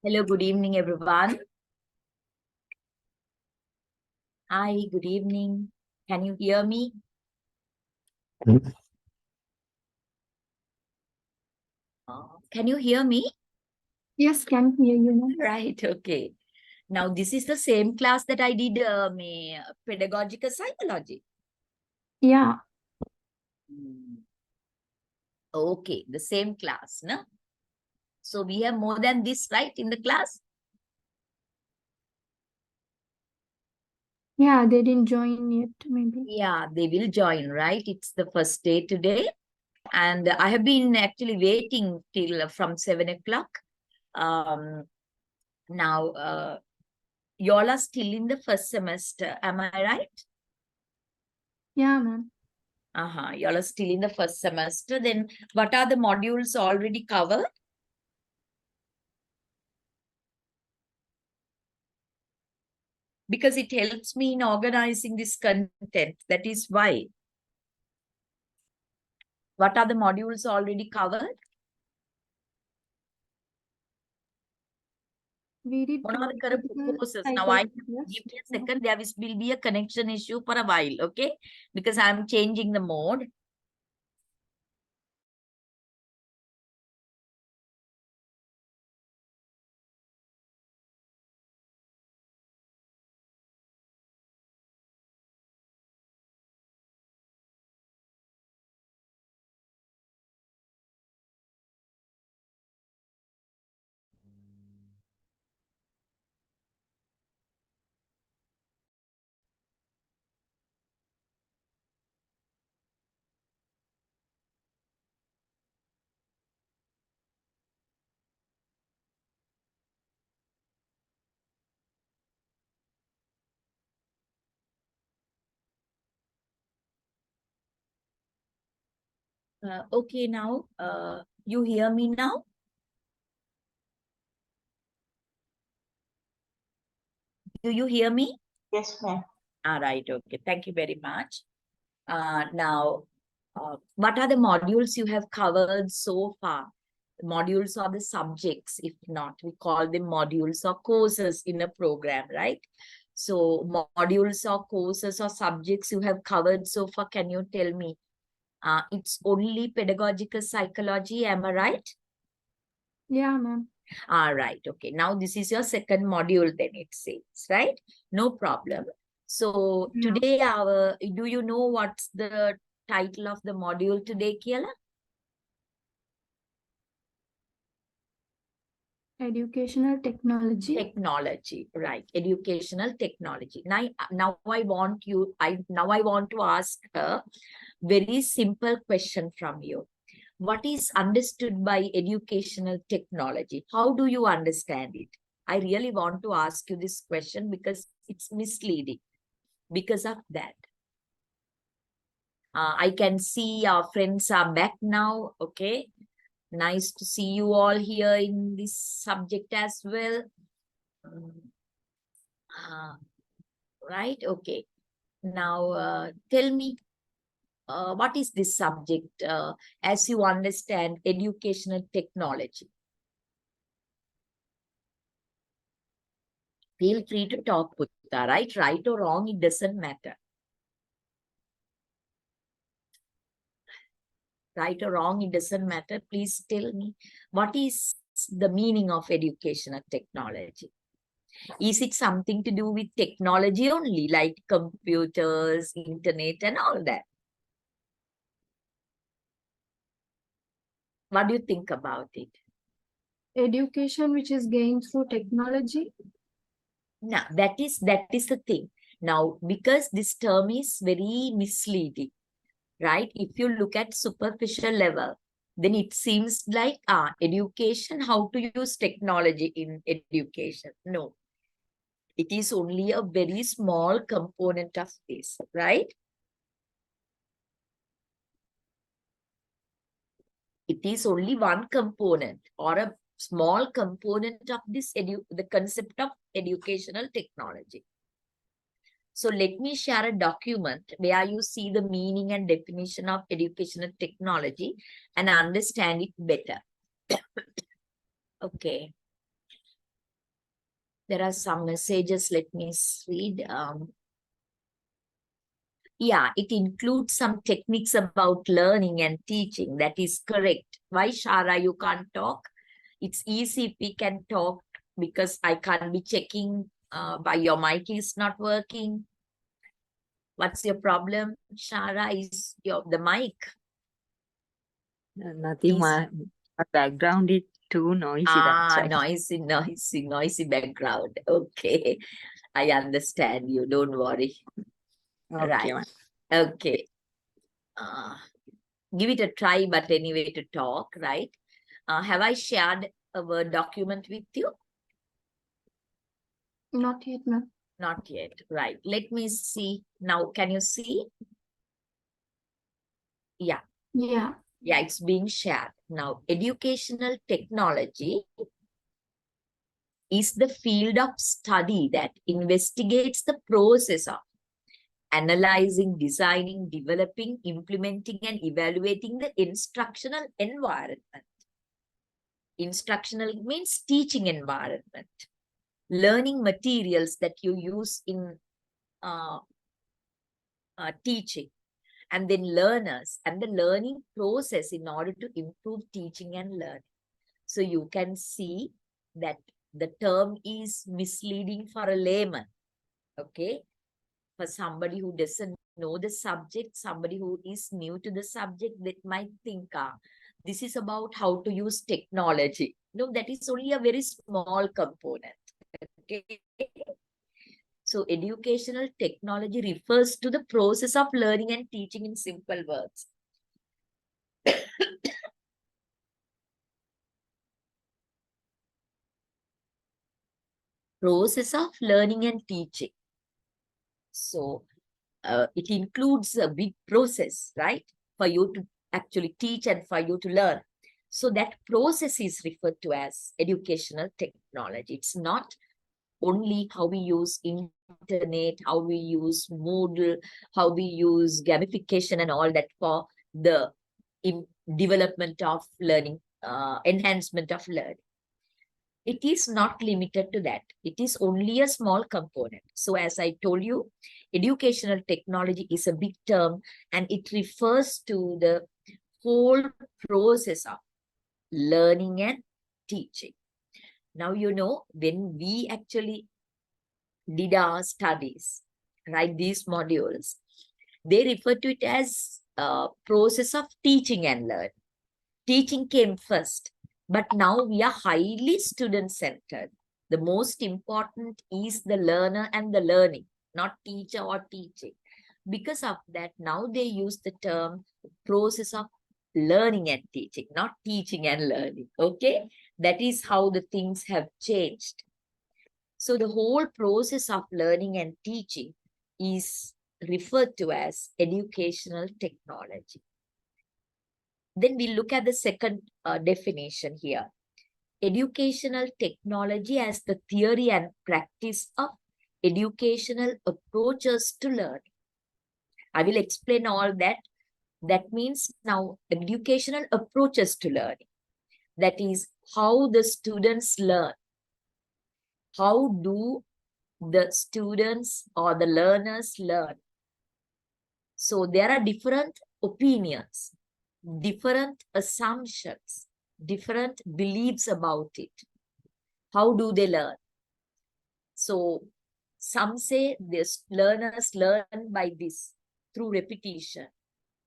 Hello, good evening, everyone. Hi, good evening. Can you hear me? Can you hear me? Yes, can hear you now. Right, okay. Now, this is the same class that I did pedagogical psychology. Yeah, Okay, the same class, no? So we have more than this, right, in the class? yeah, they didn't join yet, maybe. Yeah, they will join, right? It's the first day today. And I have been actually waiting till from 7 o'clock. Now, you all are still in the first semester, am I right? Yeah, ma'am. You all are still in the first semester. Then what are the modules already covered? Because it helps me in organizing this content. That is why. What are the modules already covered? We did One of the current pedagogical courses. Now, psychology. give me a second. There will be a connection issue for a while, okay? Because I'm changing the mode. Okay, now, you hear me now? Do you hear me? Yes, ma'am. All right, okay. Thank you very much. Now, what are the modules you have covered so far? Modules are the subjects, if not, we call them modules or courses in a program, right? So, modules or courses or subjects you have covered so far, can you tell me? It's only pedagogical psychology, am I right? Yeah, ma'am. All right, okay. Now, this is your second module, then it says, right? No problem. So, Yeah. today, do you know what's the title of the module today, Kiela? Educational technology. Technology, right? Educational technology. Now I want to ask a very simple question from you. What is understood by educational technology? How do you understand it? I really want to ask you this question because it's misleading. Because of that, I can see our friends are back now. Okay, nice to see you all here in this subject as well. Uh, right? Okay. Now, tell me, what is this subject as you understand educational technology? Feel free to talk, Putta, right? Right or wrong, it doesn't matter. Right or wrong, it doesn't matter. Please tell me, what is the meaning of educational technology? Is it something to do with technology only, like computers, internet, and all that? What do you think about it? Education which is gained through technology. Now, that is the thing. Now, because this term is very misleading, right? If you look at superficial level, then it seems like education, how to use technology in education. No, it is only a very small component of this, right? It is only one component or a small component of this the concept of educational technology. So let me share a document where you see the meaning and definition of educational technology and understand it better. Okay. There are some messages. Let me read. Yeah, it includes some techniques about learning and teaching. That is correct. Why, Shara, you can't talk? It's easy if we can talk because I can't be checking why your mic is not working. What's your problem, Shara? Is the mic? Nothing. Is My background is too noisy. That's why. noisy background. Okay, I understand you. Don't worry. Okay, Right. ma'am. Okay. Give it a try, but anyway, to talk, right? Have I shared a Word document with you? Not yet, ma'am. Not yet. Right. Let me see. Now, can you see? Yeah. Yeah. Yeah, it's being shared. Now, educational technology is the field of study that investigates the process of analyzing, designing, developing, implementing, and evaluating the instructional environment. Instructional means teaching environment, learning materials that you use in teaching, and then learners and the learning process in order to improve teaching and learning. So you can see that the term is misleading for a layman, okay? For somebody who doesn't know the subject, somebody who is new to the subject, that might think, this is about how to use technology. No, that is only a very small component, okay? So educational technology refers to the process of learning and teaching in simple words. Process of learning and teaching. So it includes a big process, right? For you to actually teach and for you to learn. So that process is referred to as educational technology. It's not only how we use internet, how we use Moodle, how we use gamification and all that for the development of learning, enhancement of learning. It is not limited to that. It is only a small component. So as I told you, educational technology is a big term and it refers to the whole process of learning and teaching. Now, you know, when we actually did our studies, right, these modules, they refer to it as a process of teaching and learning. Teaching came first, but now we are highly student-centered. The most important is the learner and the learning, not teacher or teaching. Because of that, now they use the term process of learning and teaching, not teaching and learning, okay? That is how the things have changed. So the whole process of learning and teaching is referred to as educational technology. Then we look at the second definition here. Educational technology as the theory and practice of educational approaches to learn. I will explain all that. That means now educational approaches to learning. That is how the students learn. How do the students or the learners learn? So there are different opinions, different assumptions, different beliefs about it. How do they learn? So some say this learners learn by this, through repetition,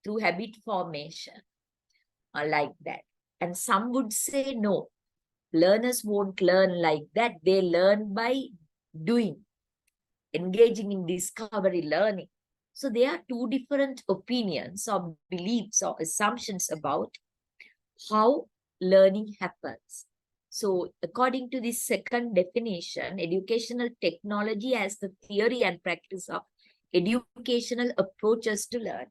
through habit formation, or like that. And some would say no, learners won't learn like that. They learn by doing, engaging in discovery learning. So there are two different opinions or beliefs or assumptions about how learning happens. So according to this second definition, educational technology as the theory and practice of educational approaches to learning.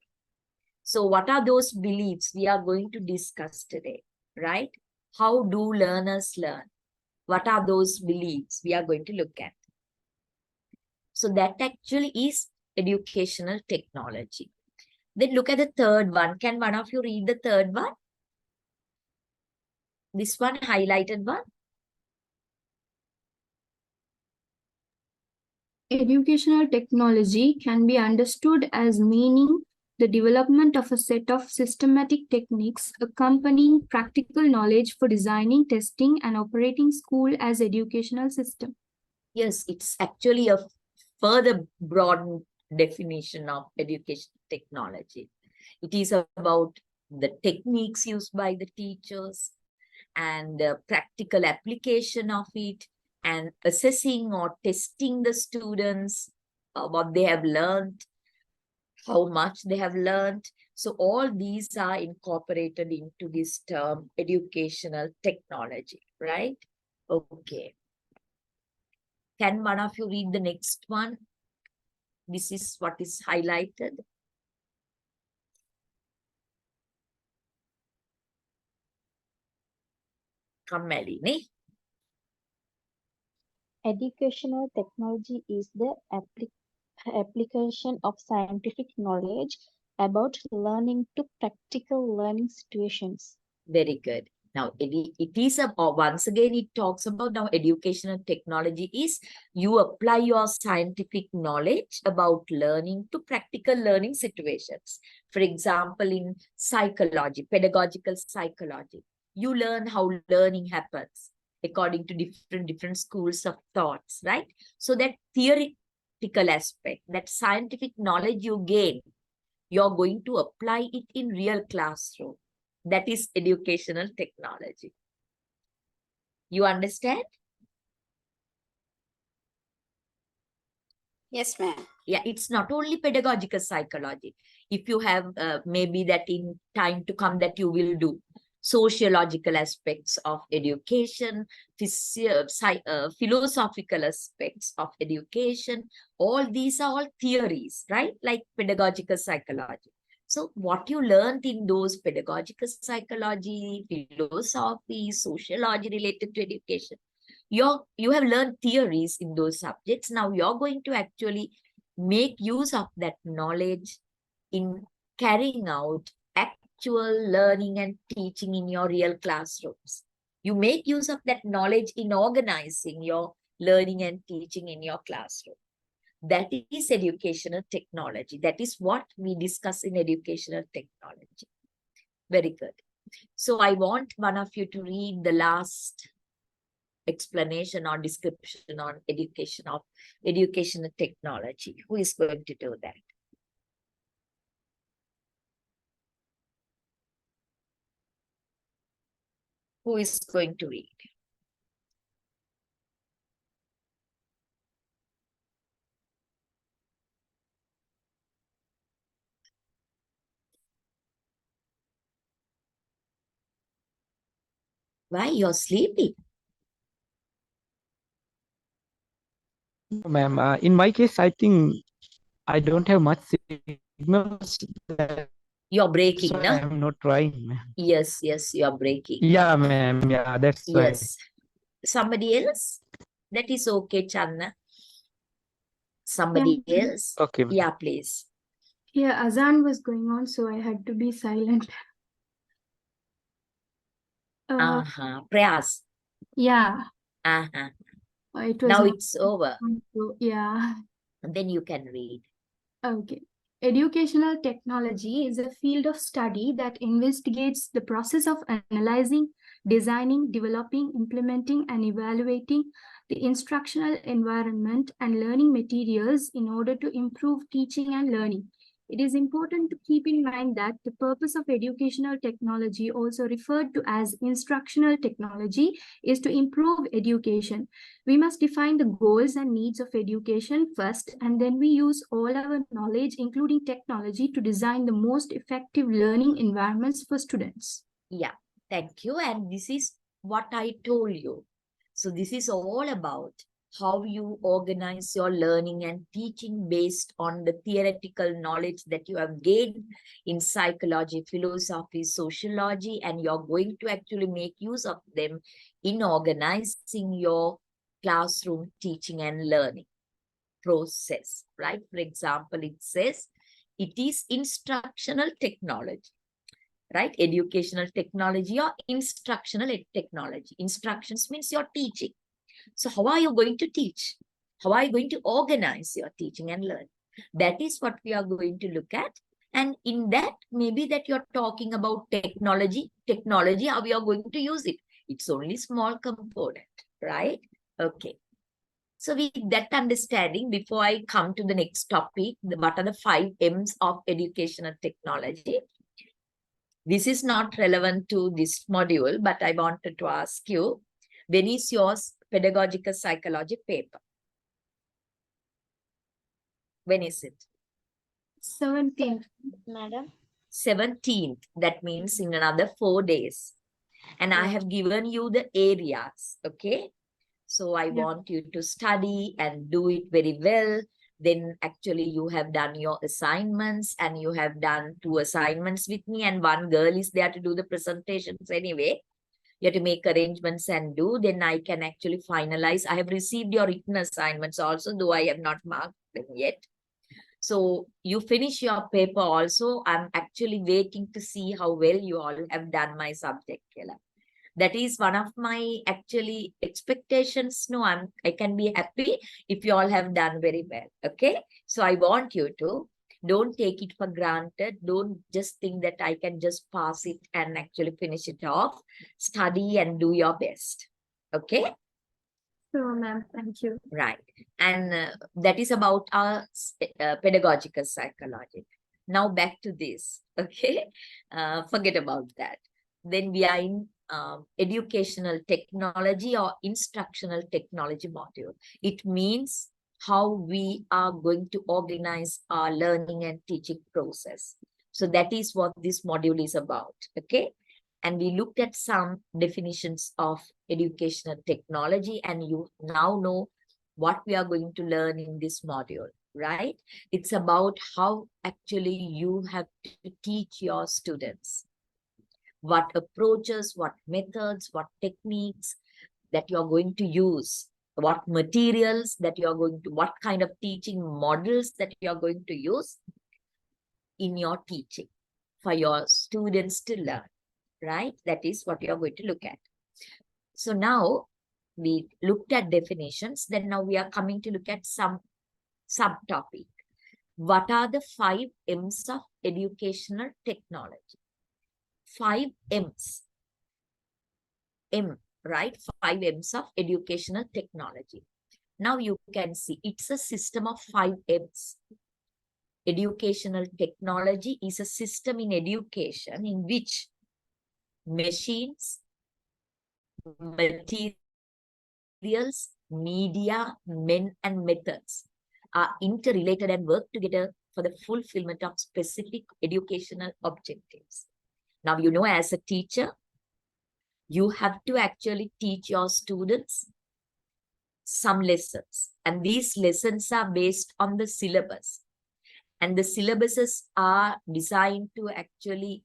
So what are those beliefs we are going to discuss today, right? How do learners learn? What are those beliefs we are going to look at? So that actually is educational technology. Then look at the third one. Can one of you read the third one? This one, highlighted one. Educational technology can be understood as meaning the development of a set of systematic techniques accompanying practical knowledge for designing, testing, and operating school as educational system. Yes, it's actually a further broad definition of education technology. It is about the techniques used by the teachers and the practical application of it and assessing or testing the students, what they have learned, how much they have learned. So all these are incorporated into this term educational technology, right? Okay. Can one of you read the next one? This is what is highlighted. Kammali, ne? Educational technology is the application of scientific knowledge about learning to practical learning situations. Very good. Now, it is once again, it talks about now educational technology is you apply your scientific knowledge about learning to practical learning situations. For example, in psychology, pedagogical psychology, you learn how learning happens according to different schools of thoughts, right? So that theoretical aspect, that scientific knowledge you gain, you're going to apply it in real classroom. That is educational technology. You understand? Yes, ma'am. Yeah, it's not only pedagogical psychology. If you have maybe that in time to come that you will do sociological aspects of education, philosophical aspects of education, all these are all theories, right? Like pedagogical psychology. So what you learned in those pedagogical psychology, philosophy, sociology related to education, you have learned theories in those subjects. Now you're going to actually make use of that knowledge in carrying out actual learning and teaching in your real classrooms. You make use of that knowledge in organizing your learning and teaching in your classroom. That is educational technology. That is what we discuss in educational technology. Very good. So I want one of you to read the last explanation or description on educational technology. Who is going to do that? Who is going to read? Why you're sleepy? Ma'am, in my case, I think I don't have much signals. You're breaking, So no? I'm not trying, ma'am. Yes, you're breaking. Yeah, ma'am. Yeah, that's why. Yes. Somebody else? That is okay, Channa. Somebody Yeah. else? Okay, ma'am. Yeah, please. Yeah, Azan was going on, so I had to be silent. Prayas. Yeah, Uh-huh. it was Now not it's over. so, yeah. Then you can read. Okay. Educational technology is a field of study that investigates the process of analyzing, designing, developing, implementing, and evaluating the instructional environment and learning materials in order to improve teaching and learning. It is important to keep in mind that the purpose of educational technology, also referred to as instructional technology, is to improve education. We must define the goals and needs of education first, and then we use all our knowledge, including technology, to design the most effective learning environments for students. Yeah, thank you. And this is what I told you. So this is all about how you organize your learning and teaching based on the theoretical knowledge that you have gained in psychology, philosophy, sociology, and you're going to actually make use of them in organizing your classroom teaching and learning process, right? For example, it says it is instructional technology, right? Educational technology or instructional technology. Instructions means you're teaching. So how are you going to teach? How are you going to organize your teaching and learning? That is what we are going to look at. And in that, maybe that you're talking about technology, how we are going to use it. It's only small component, right? Okay. So with that understanding, before I come to the next topic, what are the 5 M's of educational technology? This is not relevant to this module, but I wanted to ask you, when is your pedagogical psychology paper? When is it? 17th. Madam. 17th. That means in another 4 days. And I have given you the areas, okay? So I want you to study and do it very well. Then actually you have done your assignments and you have done 2 assignments with me and 1 girl is there to do the presentations anyway. You have to make arrangements and do, then I can actually finalize. I have received your written assignments also, though I have not marked them yet. So you finish your paper also. I'm actually waiting to see how well you all have done my subject, Kela. That is one of my actually expectations. No, I can be happy if you all have done very well. Okay. So I want you to don't take it for granted. Don't just think that I can just pass it and actually finish it off. Study and do your best. Okay. Sure, ma'am. Thank you. Right. And that is about our pedagogical psychology. Now back to this. Okay. Forget about that. Then we are in educational technology or instructional technology module. It means how we are going to organize our learning and teaching process. So that is what this module is about. Okay. And we looked at some definitions of educational technology, and you now know what we are going to learn in this module, right? It's about how actually you have to teach your students. What approaches, what methods, what techniques that you are going to use, what materials that you are going to, what kind of teaching models that you are going to use in your teaching for your students to learn. Right? That is what you are going to look at. So now we looked at definitions. Then now we are coming to look at some subtopic. What are the 5 M's of educational technology? 5 M's. M, right? 5 M's of educational technology. Now you can see it's a system of 5 M's. Educational technology is a system in education in which machines, materials, media, men, and methods are interrelated and work together for the fulfillment of specific educational objectives. Now, you know, as a teacher, you have to actually teach your students some lessons. And these lessons are based on the syllabus. And the syllabuses are designed to actually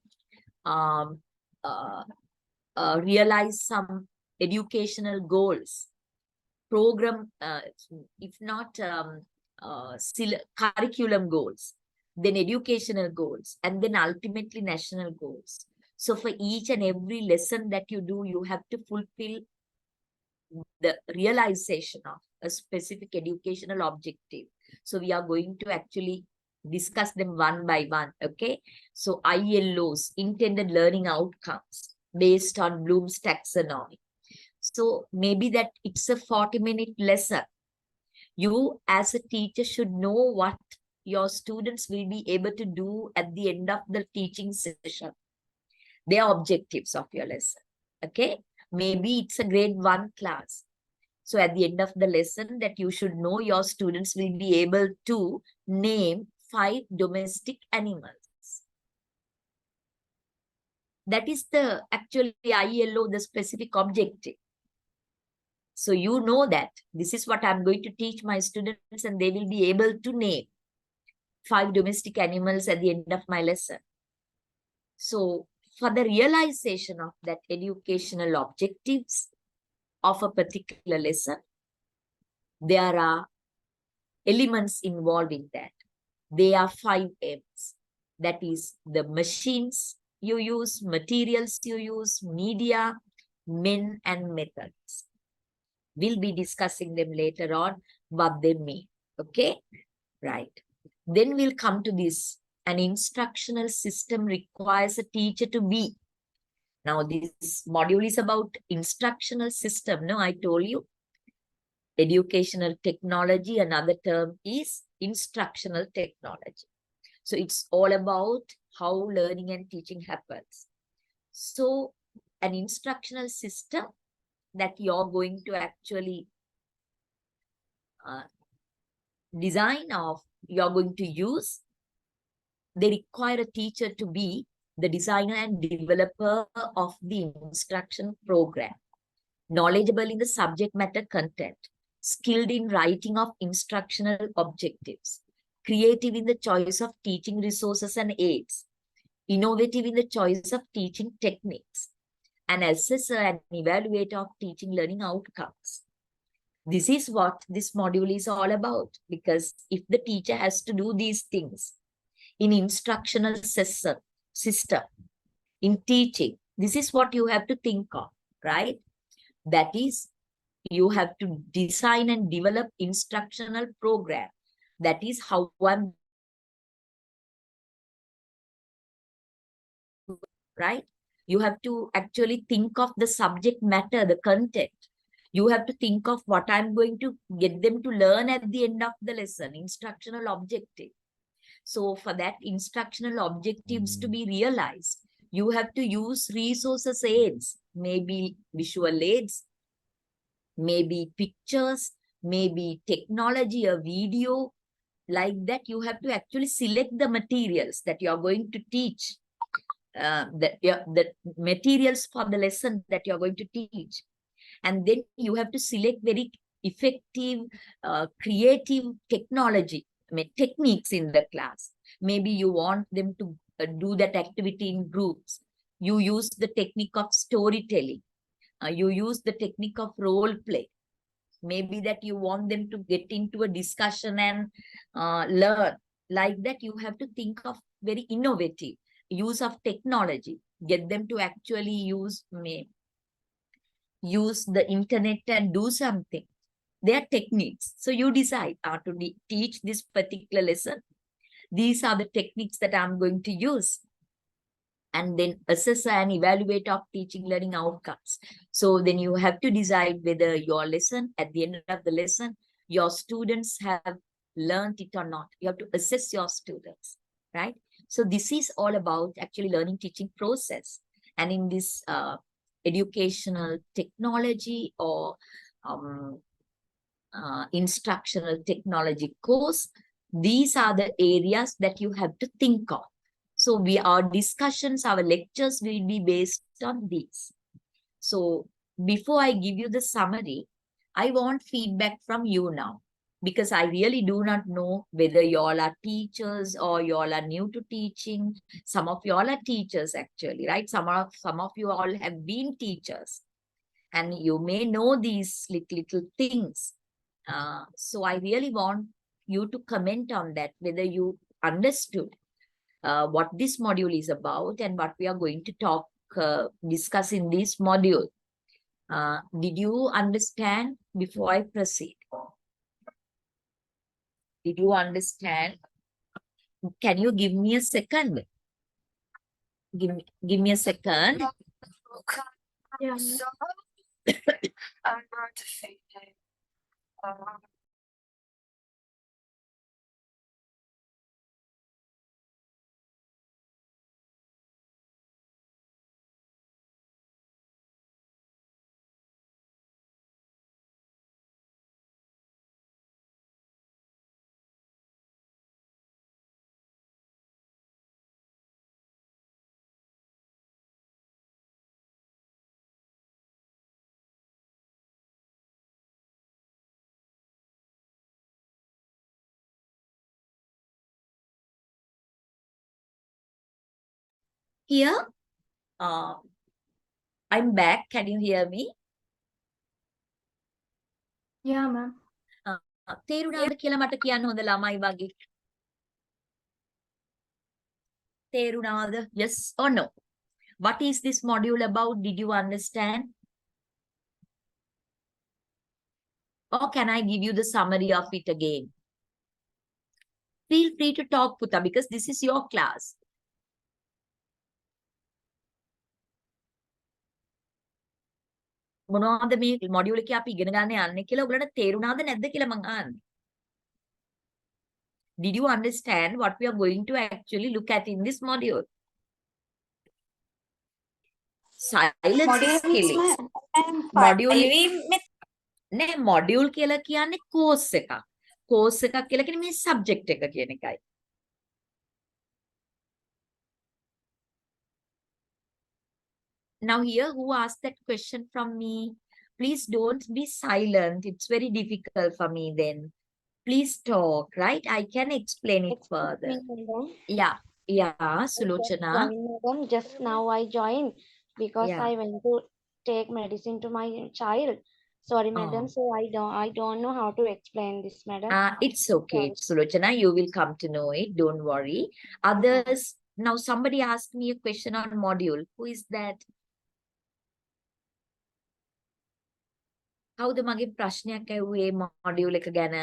realize some educational goals, program, if not curriculum goals, then educational goals, and then ultimately national goals. So for each and every lesson that you do, you have to fulfill the realization of a specific educational objective. So we are going to actually discuss them one by one, okay? So ILOs, intended learning outcomes, based on Bloom's taxonomy. So maybe that it's a 40-minute lesson. You as a teacher should know what your students will be able to do at the end of the teaching session. Their objectives of your lesson, okay? Maybe it's a grade 1 class. So at the end of the lesson that you should know your students will be able to name 5 domestic animals. That is the actually ILO, the specific objective. So you know that this is what I'm going to teach my students and they will be able to name 5 domestic animals at the end of my lesson. So for the realization of that educational objectives of a particular lesson, there are elements involved in that. They are 5 M's. That is the machines you use, materials you use, media, men, and methods. We'll be discussing them later on, what they mean. Okay, right. Then we'll come to this. An instructional system requires a teacher to be. Now, this module is about instructional system. No, I told you. Educational technology, another term is instructional technology. So it's all about how learning and teaching happens. So an instructional system that you're going to actually design of, you're going to use, they require a teacher to be the designer and developer of the instruction program, knowledgeable in the subject matter content, skilled in writing of instructional objectives, creative in the choice of teaching resources and aids, innovative in the choice of teaching techniques, an assessor and evaluator of teaching learning outcomes. This is what this module is all about, because if the teacher has to do these things in instructional system, in teaching, this is what you have to think of, right? That is, you have to design and develop instructional program. That is how I'm, right? You have to actually think of the subject matter, the content. You have to think of what I'm going to get them to learn at the end of the lesson, instructional objective. So for that instructional objectives to be realized, you have to use resources aids, maybe visual aids, maybe pictures, maybe technology, a video. Like that, you have to actually select the materials that you're going to teach, the materials for the lesson that you're going to teach. And then you have to select very effective, creative technology, techniques in the class. Maybe you want them to do that activity in groups. You use the technique of storytelling. You use the technique of role play. Maybe that you want them to get into a discussion and learn. Like that, you have to think of very innovative use of technology. Get them to actually use the internet and do something. They are techniques. So you decide to teach this particular lesson. These are the techniques that I'm going to use. And then assess and evaluate of teaching learning outcomes. So then you have to decide whether your lesson, at the end of the lesson, your students have learned it or not. You have to assess your students, right? So this is all about actually learning teaching process. And in this educational technology or instructional technology course, these are the areas that you have to think of. So our discussions, our lectures will be based on these. So before I give you the summary, I want feedback from you now, because I really do not know whether you all are teachers or you all are new to teaching. Some of you all are teachers actually, right? Some of you all have been teachers and you may know these little things. So I really want you to comment on that, whether you understood what this module is about and what we are going to discuss in this module. Did you understand before I proceed? Did you understand? Can you give me a second? Give me a second. Yeah. Here, I'm back. Can you hear me? Yeah, ma'am. තේරුණාද කියලා මට කියන්න හොඳ ළමයි වගේ. තේරුණාද? Yes or no? What is this module about? Did you understand? Or can I give you the summary of it again? Feel free to talk, Puta, because this is your class. මොනවද මේ module එකේ අපි ඉගෙන ගන්න යන්නේ කියලා ඔයගලට තේරුණාද නැද්ද කියලා මං අහන්නේ. Did you understand what we are going to actually look at in this module? Silence is killing. Module නෑ module කියලා කියන්නේ course එකක්. Course එකක් කියලා කියන්නේ මේ subject එක කියන එකයි. Now here, who asked that question from me? Please don't be silent. It's very difficult for me then. Please talk, right? I can explain it further. Yeah, Sulochana. Madam, just now I joined because Yeah. I went to take medicine to my child. Sorry, madam. Oh. So I don't know how to explain this, madam. It's okay, Sulochana. You will come to know it. Don't worry. Others, now somebody asked me a question on module. Who is that? Howද මගේ ප්‍රශ්නයක් ඇහුවේ module එක ගැන?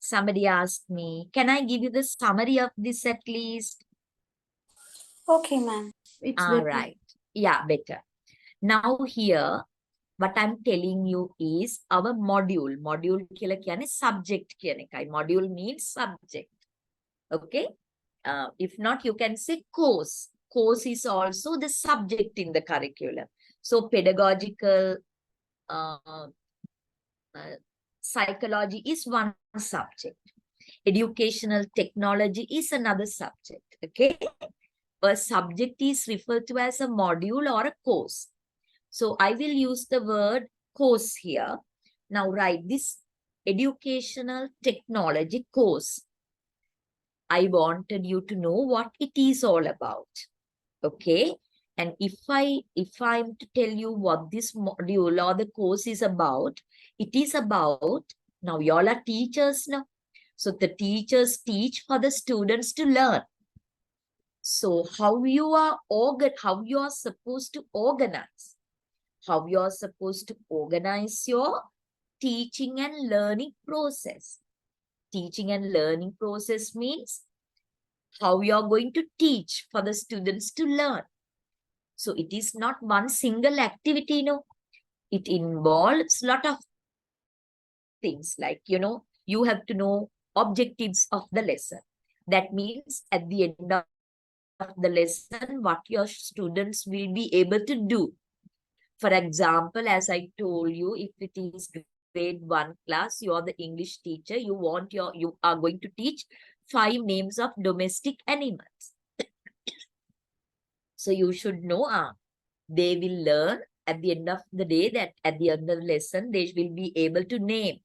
Somebody asked me, can I give you the summary of this at least? Okay, ma'am. It's All better. right. Yeah, better. Now here, what I'm telling you is our module. Module කියලා කියන්නේ subject කියන එකයි. Module means subject. Okay? If not, you can say course. Course is also the subject in the curriculum. So pedagogical psychology is one subject. Educational technology is another subject. Okay? A subject is referred to as a module or a course. So I will use the word course here. Now write this educational technology course. I wanted you to know what it is all about. Okay? And if I'm to tell you what this module or the course is about, it is about, now y'all are teachers now. So the teachers teach for the students to learn. So how you are supposed to organize. How you are supposed to organize your teaching and learning process. Teaching and learning process means how you are going to teach for the students to learn. So it is not one single activity, no. It involves a lot of things like, you have to know objectives of the lesson. That means at the end of the lesson, what your students will be able to do. For example, as I told you, if it is grade 1 class, you are the English teacher, you are going to teach 5 names of domestic animals. So you should know, they will learn at the end of the day, that at the end of the lesson, they will be able to name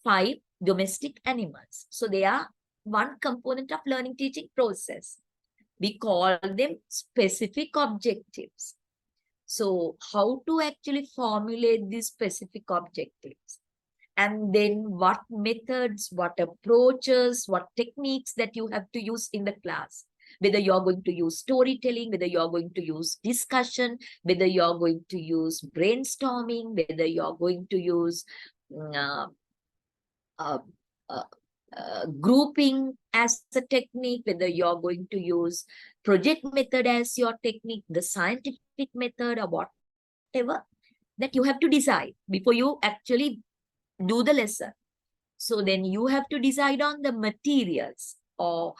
5 domestic animals. So they are one component of learning teaching process. We call them specific objectives. So how to actually formulate these specific objectives? And then what methods, what approaches, what techniques that you have to use in the class. Whether you're going to use storytelling, whether you're going to use discussion, whether you're going to use brainstorming, whether you're going to use grouping as a technique, whether you're going to use project method as your technique, the scientific method, or whatever, that you have to decide before you actually do the lesson. So then you have to decide on the materials or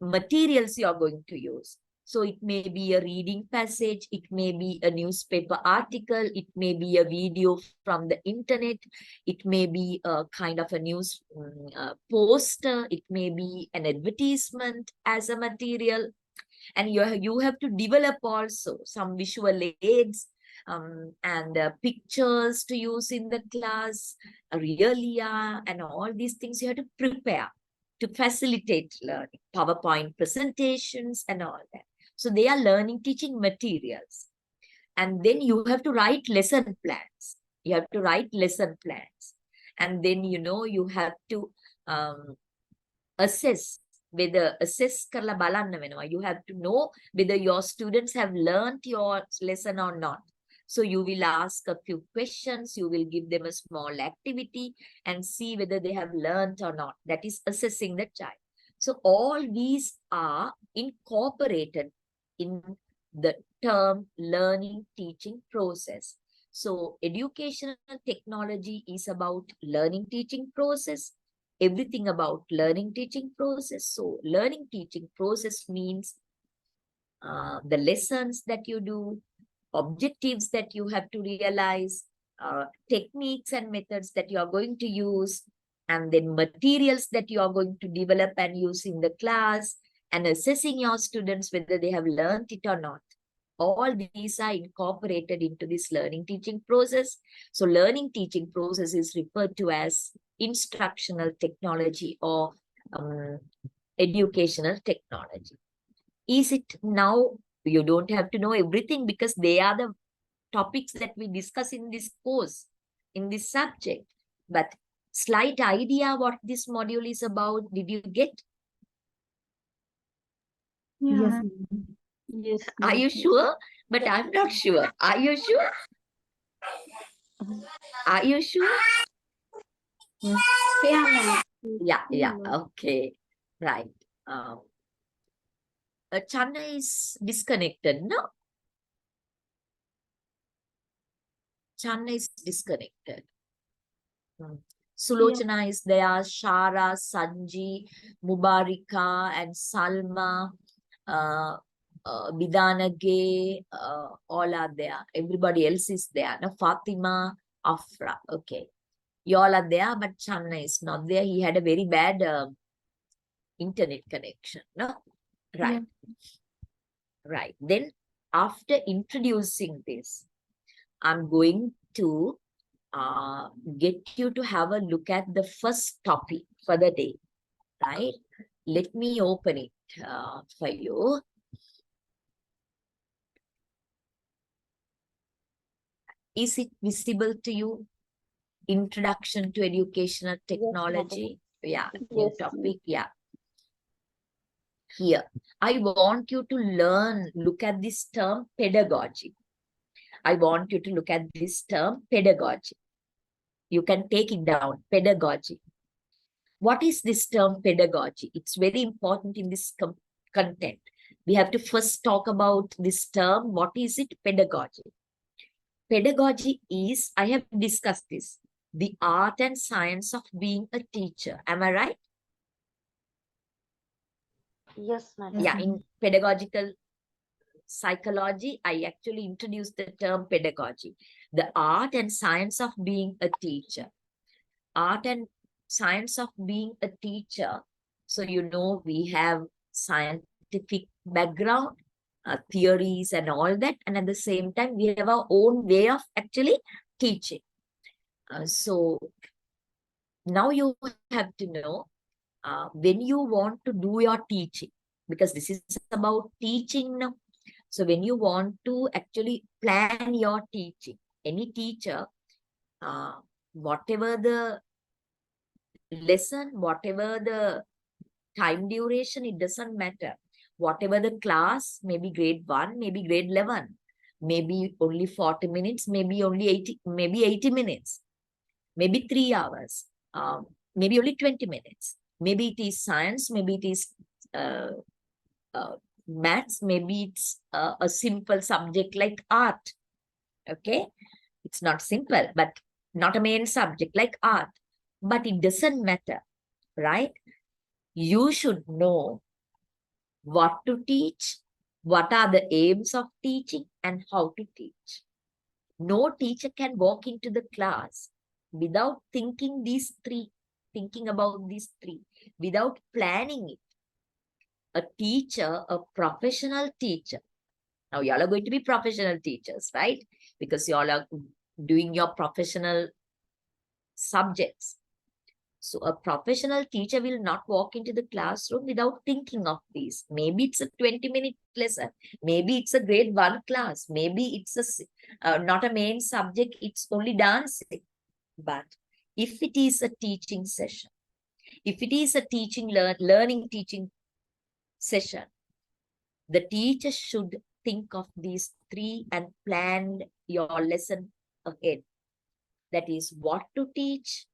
materials you are going to use. So it may be a reading passage, it may be a newspaper article, it may be a video from the internet, it may be a kind of a news poster, it may be an advertisement as a material. And you have to develop also some visual aids and pictures to use in the class, realia, and all these things you have to prepare to facilitate learning, PowerPoint presentations and all that. So they are learning teaching materials. And then you have to write lesson plans. You have to write lesson plans. And then, you have to assess karla balanna wenawa. You have to know whether your students have learned your lesson or not. So you will ask a few questions, you will give them a small activity and see whether they have learned or not. That is assessing the child. So all these are incorporated in the term learning teaching process. So educational technology is about learning teaching process, everything about learning teaching process. So learning teaching process means the lessons that you do, objectives that you have to realize, techniques and methods that you are going to use, and then materials that you are going to develop and use in the class, and assessing your students whether they have learned it or not. All these are incorporated into this learning teaching process. So learning teaching process is referred to as instructional technology or educational technology. Is it now? You don't have to know everything because they are the topics that we discuss in this course, in this subject. But slight idea what this module is about, did you get? Yeah. Yes, Are you sure? But I'm not sure. Are you sure? Are you sure? Yeah, ma'am. Yeah, okay. Right. Channa is disconnected, no? Channa is disconnected. Sulochana is there, Shara, Sanji, Mubarika, and Salma, Bidana Gay, all are there. Everybody else is there. No? Fatima, Afra. Okay. You all are there, but Channa is not there. He had a very bad internet connection. No? Right. Right. Then, after introducing this, I'm going to get you to have a look at the first topic for the day, right? Let me open it for you. Is it visible to you? Introduction to Educational Technology. Yeah, new Yes, topic. Yeah. Here, I want you to learn, look at this term pedagogy. I want you to look at this term pedagogy. You can take it down, pedagogy. What is this term pedagogy? It's very important in this content. We have to first talk about this term. What is it? Pedagogy. Pedagogy is, I have discussed this, the art and science of being a teacher. Am I right? Yes, madam. Yeah, in pedagogical psychology, I actually introduced the term pedagogy, the art and science of being a teacher. Art and science of being a teacher. So, you know, we have scientific background, theories and all that. And at the same time, we have our own way of actually teaching. So now you have to know when you want to do your teaching, because this is about teaching now. So when you want to actually plan your teaching, any teacher, whatever the lesson, whatever the time duration, it doesn't matter. Whatever the class, maybe grade 1, maybe grade 11, maybe only 40 minutes, maybe only 80 minutes, maybe 3 hours, maybe only 20 minutes. Maybe it is science, maybe it is maths, maybe it's a simple subject like art. Okay, it's not simple, but not a main subject like art. But it doesn't matter, right? You should know what to teach, what are the aims of teaching, and how to teach. No teacher can walk into the class without thinking about these three, without planning it. A teacher, a professional teacher. Now, y'all are going to be professional teachers, right? Because y'all are doing your professional subjects. So a professional teacher will not walk into the classroom without thinking of these. Maybe it's a 20-minute lesson. Maybe it's a grade 1 class. Maybe it's not a main subject. It's only dancing. But if it is a teaching session, if it is a learning teaching session, the teacher should think of these three and plan your lesson ahead. That is what to teach,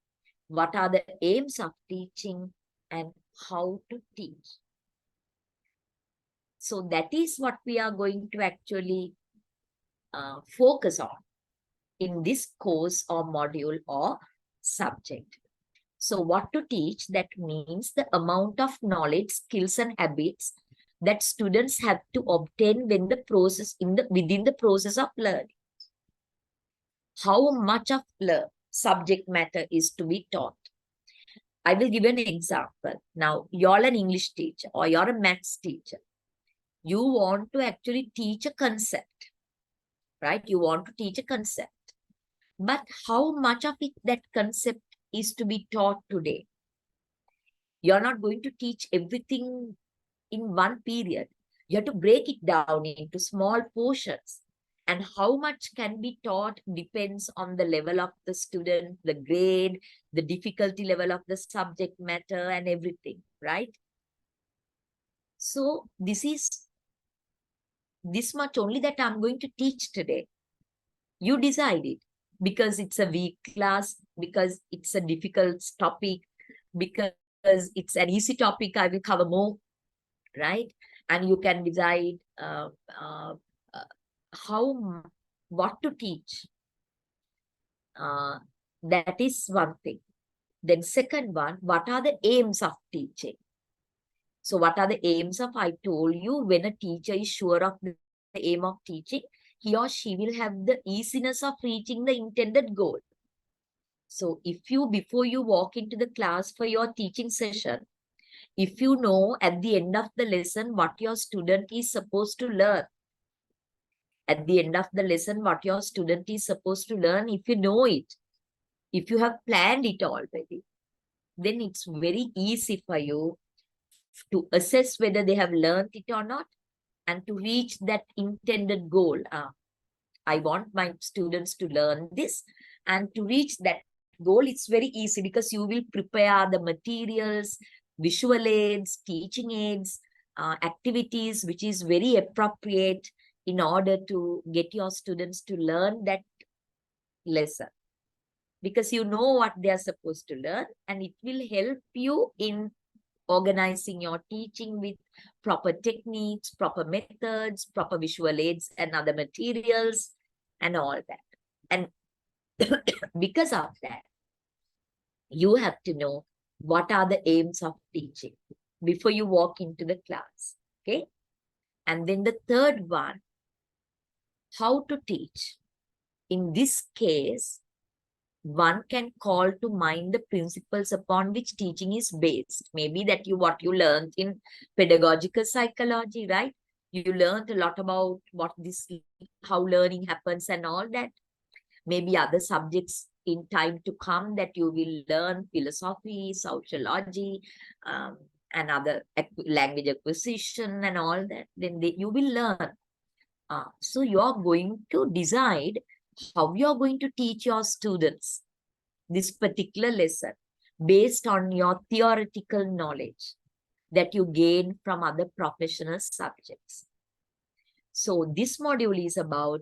what are the aims of teaching, and how to teach. So that is what we are going to actually focus on in this course or module or subject. So what to teach, that means the amount of knowledge, skills and habits that students have to obtain when the process within the process of learning. How much of the subject matter is to be taught. I will give an example. Now, you're an English teacher or you're a maths teacher. You want to actually teach a concept, right? You want to teach a concept. But how much of it, that concept, is to be taught today? You're not going to teach everything in one period. You have to break it down into small portions. And how much can be taught depends on the level of the student, the grade, the difficulty level of the subject matter and everything, right? So this is this much only that I'm going to teach today. You decide it, because it's a weak class, because it's a difficult topic, because it's an easy topic, I will cover more, right? And you can decide what to teach. That is one thing. Then second one, what are the aims of teaching? So what are the aims of, I told you, when a teacher is sure of the aim of teaching, he or she will have the easiness of reaching the intended goal. So if you, before you walk into the class for your teaching session, if you know at the end of the lesson what your student is supposed to learn, at the end of the lesson what your student is supposed to learn, if you know it, if you have planned it already, then it's very easy for you to assess whether they have learned it or not, and to reach that intended goal. I want my students to learn this, and to reach that goal, it's very easy because you will prepare the materials, visual aids, teaching aids, activities, which is very appropriate in order to get your students to learn that lesson. Because you know what they are supposed to learn, and it will help you in organizing your teaching with proper techniques, proper methods, proper visual aids and other materials and all that. And because of that, you have to know what are the aims of teaching before you walk into the class, okay? And then the third one, how to teach. In this case, one can call to mind the principles upon which teaching is based. Maybe that what you learned in pedagogical psychology, right? You learned a lot about how learning happens and all that. Maybe other subjects in time to come that you will learn philosophy, sociology, and other language acquisition and all that. Then you will learn. So you're going to decide how you're going to teach your students this particular lesson based on your theoretical knowledge that you gain from other professional subjects. So this module is about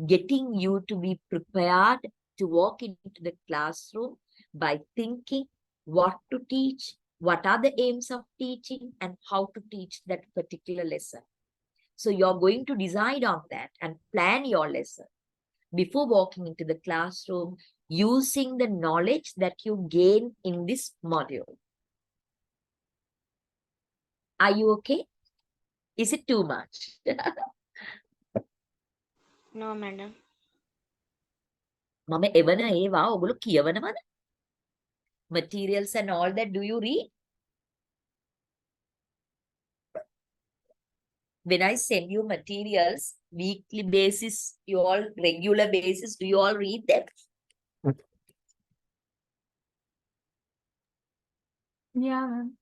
getting you to be prepared to walk into the classroom by thinking what to teach, what are the aims of teaching, and how to teach that particular lesson. So you're going to decide on that and plan your lesson before walking into the classroom using the knowledge that you gain in this module. Are you okay? Is it too much? No, madam. මම එවන ඒවා ඔගොල්ලෝ කියවනවද? Materials and all that, do you read? When I send you materials, weekly basis, you all regular basis, do you all read them? Yeah, ma'am.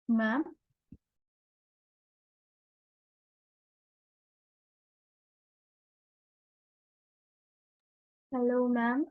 Ma'am. Hello, ma'am.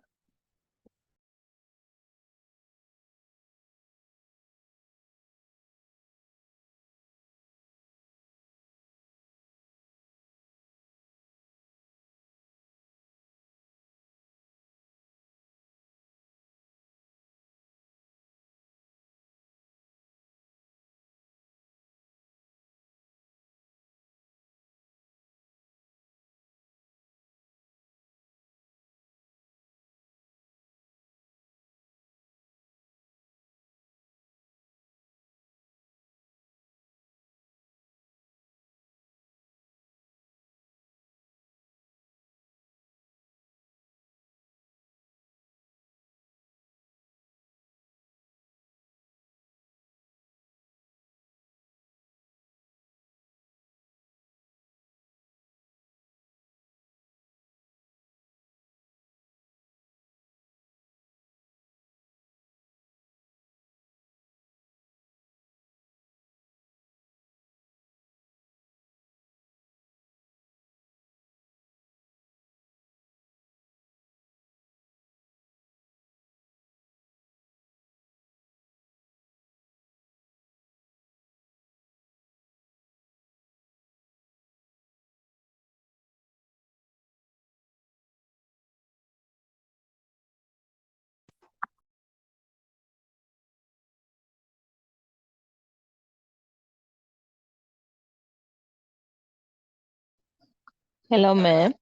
Hello, ma'am.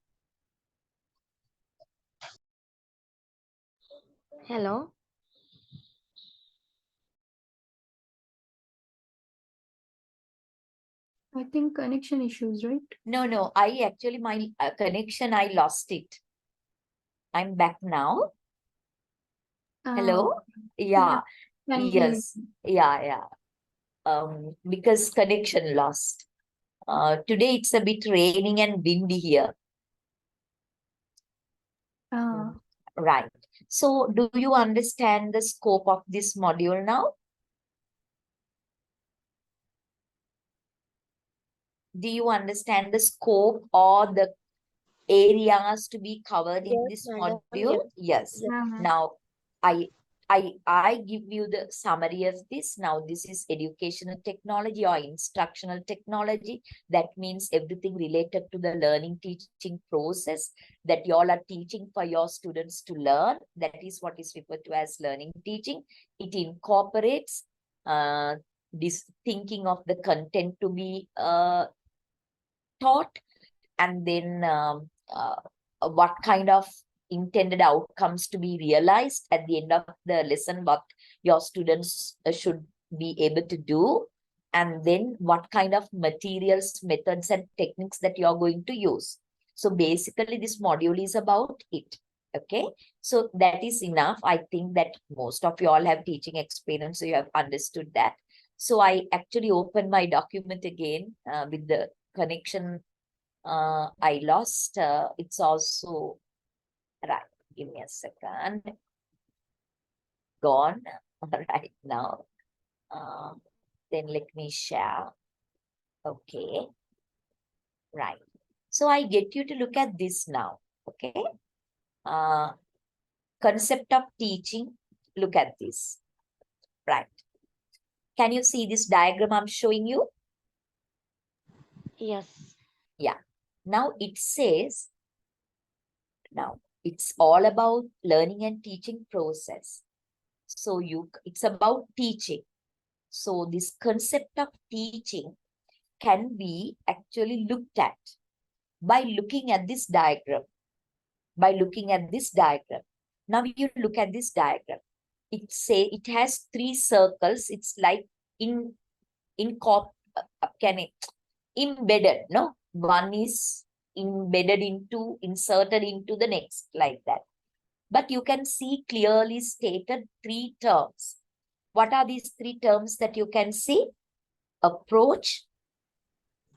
Hello. I think connection issues, right? No, I actually, my connection, I lost it. I'm back now. Hello? Yeah, Can hear you. yes, yeah. Because connection lost. Today it's a bit raining and windy here. Right. So do you understand the scope of this module now? Do you understand the scope or the areas to be covered in Yes, this madam. module? Yes. Ma'am. Now, I give you the summary of this. Now, this is educational technology or instructional technology. That means everything related to the learning teaching process that you all are teaching for your students to learn. That is what is referred to as learning teaching. It incorporates this thinking of the content to be taught, and then what kind of intended outcomes to be realized at the end of the lesson, what your students should be able to do, and then what kind of materials, methods, and techniques that you're going to use. So basically, this module is about it. Okay, so that is enough. I think that most of you all have teaching experience, so you have understood that. So I actually opened my document again with the connection I lost. It's also right. Give me a second. Gone right now. Then let me share. Okay. Right. So I get you to look at this now. Okay. Concept of teaching. Look at this. Right. Can you see this diagram I'm showing you? Yes. Yeah. Now it says, now it's all about learning and teaching process. So it's about teaching. So this concept of teaching can be actually looked at by looking at this diagram. By looking at this diagram. Now you look at this diagram. It has 3 circles. It's like embedded, no? One is inserted into the next, like that. But you can see clearly stated 3 terms. What are these 3 terms that you can see? Approach,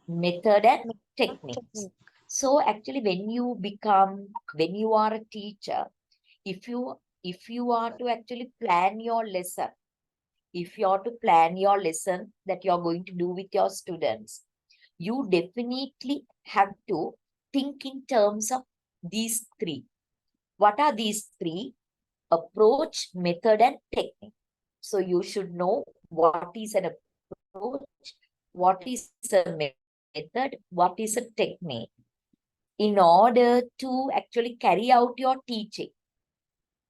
method, and techniques. So actually, when you are a teacher, if you are to actually plan your lesson, that you're going to do with your students, you definitely have to think in terms of these 3. What are these three? Approach, method, and technique. So you should know what is an approach, what is a method, what is a technique, in order to actually carry out your teaching,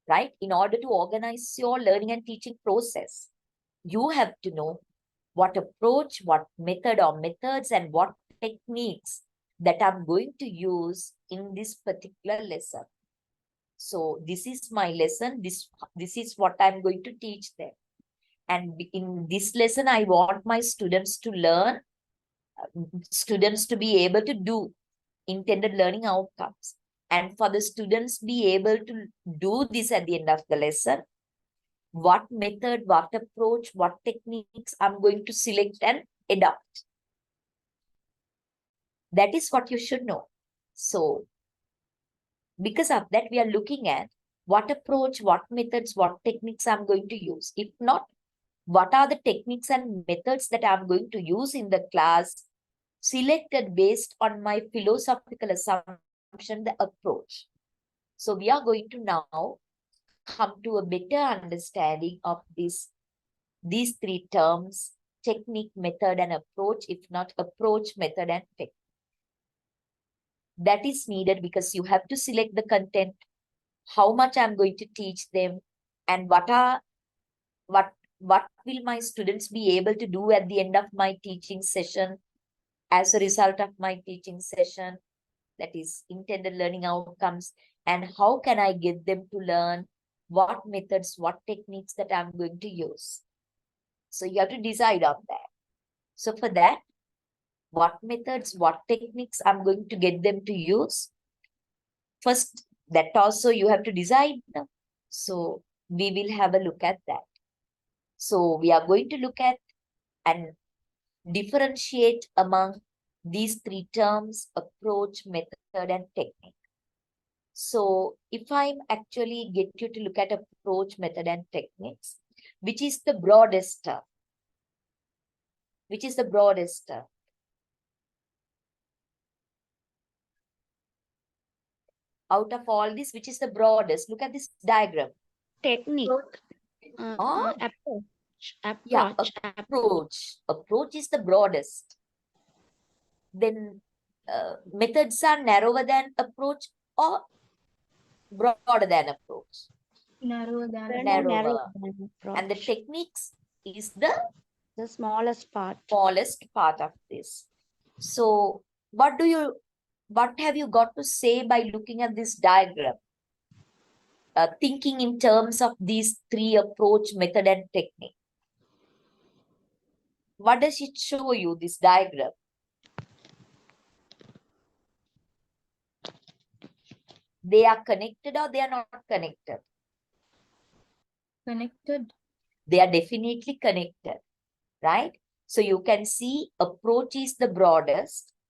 right? In order to organize your learning and teaching process, you have to know what approach, what method or methods, and what techniques that I'm going to use in this particular lesson. So this is my lesson. This is what I'm going to teach them. And in this lesson, I want my students to learn, students to be able to do intended learning outcomes. And for the students be able to do this at the end of the lesson, what method, what approach, what techniques I'm going to select and adopt. That is what you should know. So because of that, we are looking at what approach, what methods, what techniques I'm going to use. If not, what are the techniques and methods that I'm going to use in the class, selected based on my philosophical assumption, the approach. So we are going to now come to a better understanding of these three terms: technique, method, and approach. If not approach, method, and technique. That is needed because you have to select the content, how much I'm going to teach them, and what will my students be able to do at the end of my teaching session as a result of my teaching session, that is intended learning outcomes, and how can I get them to learn, what methods, what techniques that I'm going to use. So you have to decide on that. So for that, what methods, what techniques I'm going to get them to use. First, that also you have to decide. So we will have a look at that. So we are going to look at and differentiate among these three terms: approach, method, and technique. So if I actually get you to look at approach, method, and techniques, which is the broadest term? Which is the broadest term? Out of all this, which is the broadest? Look at this diagram. Technique. Oh, Approach. yeah, approach. Approach is the broadest. Then methods are narrower than approach or broader than approach? Narrower than Narrower. than approach. And the techniques is the smallest part. smallest part of this. So what have you got to say by looking at this diagram? Thinking in terms of these three: approach, method, and technique. What does it show you, this diagram? They are connected or they are not connected? connected. They are definitely connected, right? So you can see approach is the broadest,